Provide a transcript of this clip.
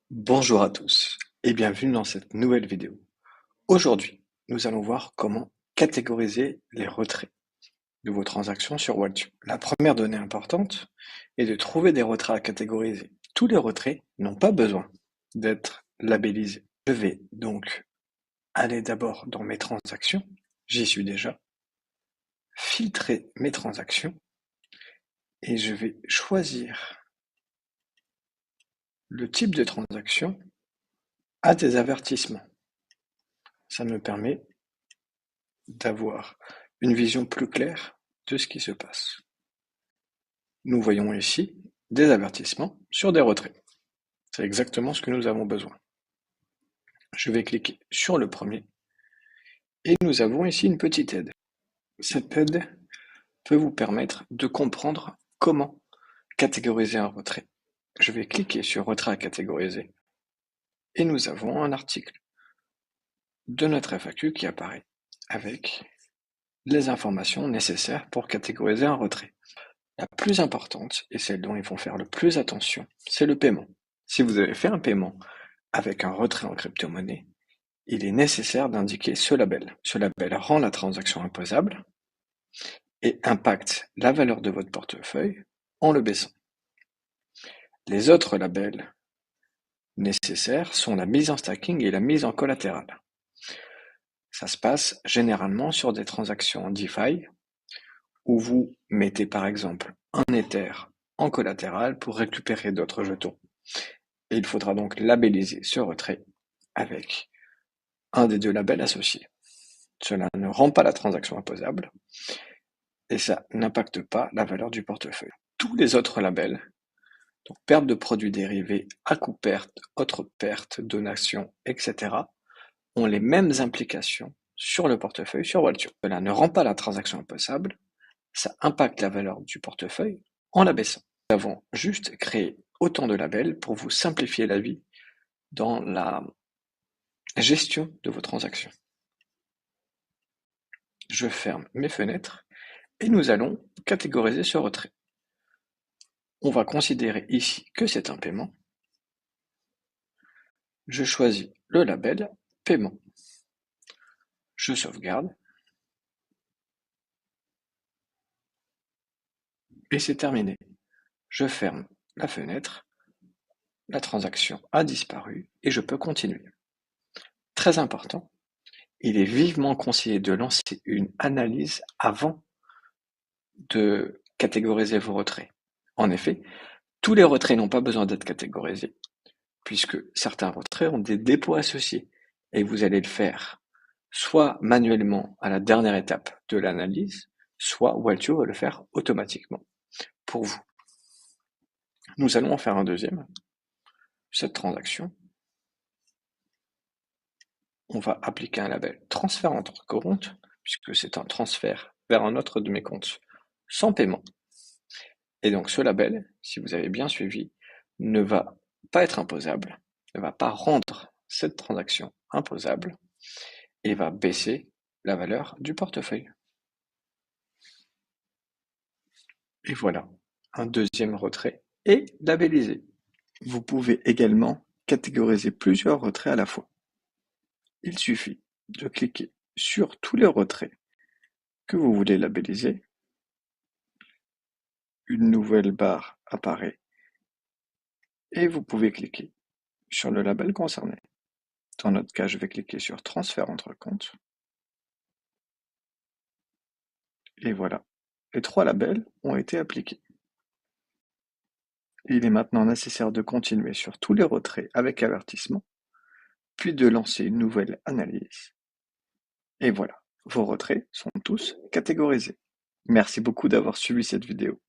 Bonjour à tous et bienvenue dans cette nouvelle vidéo. Aujourd'hui, nous allons voir comment catégoriser les retraits de vos transactions sur Waltio. La première donnée importante est de trouver des retraits à catégoriser. Tous les retraits n'ont pas besoin d'être labellisés. Je vais donc aller d'abord dans mes transactions, j'y suis déjà, filtrer mes transactions et je vais choisir le type de transaction à des avertissements. Ça me permet d'avoir une vision plus claire de ce qui se passe. Nous voyons ici des avertissements sur des retraits. C'est exactement ce que nous avons besoin. Je vais cliquer sur le premier et nous avons ici une petite aide. Cette aide peut vous permettre de comprendre comment catégoriser un retrait. Je vais cliquer sur retrait à catégoriser et nous avons un article de notre FAQ qui apparaît avec les informations nécessaires pour catégoriser un retrait. La plus importante, et celle dont il faut faire le plus attention, c'est le paiement. Si vous avez fait un paiement avec un retrait en crypto-monnaie, il est nécessaire d'indiquer ce label. Ce label rend la transaction imposable et impacte la valeur de votre portefeuille en le baissant. Les autres labels nécessaires sont la mise en stacking et la mise en collatéral. Ça se passe généralement sur des transactions en DeFi où vous mettez par exemple un Ether en collatéral pour récupérer d'autres jetons. Et il faudra donc labelliser ce retrait avec un des deux labels associés. Cela ne rend pas la transaction imposable et ça n'impacte pas la valeur du portefeuille. Tous les autres labels, donc perte de produits dérivés, à-coup perte, autres pertes, donations, etc., ont les mêmes implications sur le portefeuille sur Waltio. Cela ne rend pas la transaction imposable, ça impacte la valeur du portefeuille en l'abaissant. Nous avons juste créé autant de labels pour vous simplifier la vie dans la gestion de vos transactions. Je ferme mes fenêtres et nous allons catégoriser ce retrait. On va considérer ici que c'est un paiement. Je choisis le label paiement. Je sauvegarde. Et c'est terminé. Je ferme la fenêtre. La transaction a disparu et je peux continuer. Très important, il est vivement conseillé de lancer une analyse avant de catégoriser vos retraits. En effet, tous les retraits n'ont pas besoin d'être catégorisés, puisque certains retraits ont des dépôts associés, et vous allez le faire soit manuellement à la dernière étape de l'analyse, soit Waltio va le faire automatiquement pour vous. Nous allons en faire un deuxième. Cette transaction, on va appliquer un label transfert entre comptes, puisque c'est un transfert vers un autre de mes comptes sans paiement. Et donc ce label, si vous avez bien suivi, ne va pas être imposable, ne va pas rendre cette transaction imposable et va baisser la valeur du portefeuille. Et voilà, un deuxième retrait est labellisé. Vous pouvez également catégoriser plusieurs retraits à la fois. Il suffit de cliquer sur tous les retraits que vous voulez labelliser. Une nouvelle barre apparaît et vous pouvez cliquer sur le label concerné. Dans notre cas, je vais cliquer sur transfert entre comptes. Et voilà, les trois labels ont été appliqués. Il est maintenant nécessaire de continuer sur tous les retraits avec avertissement, puis de lancer une nouvelle analyse. Et voilà, vos retraits sont tous catégorisés. Merci beaucoup d'avoir suivi cette vidéo.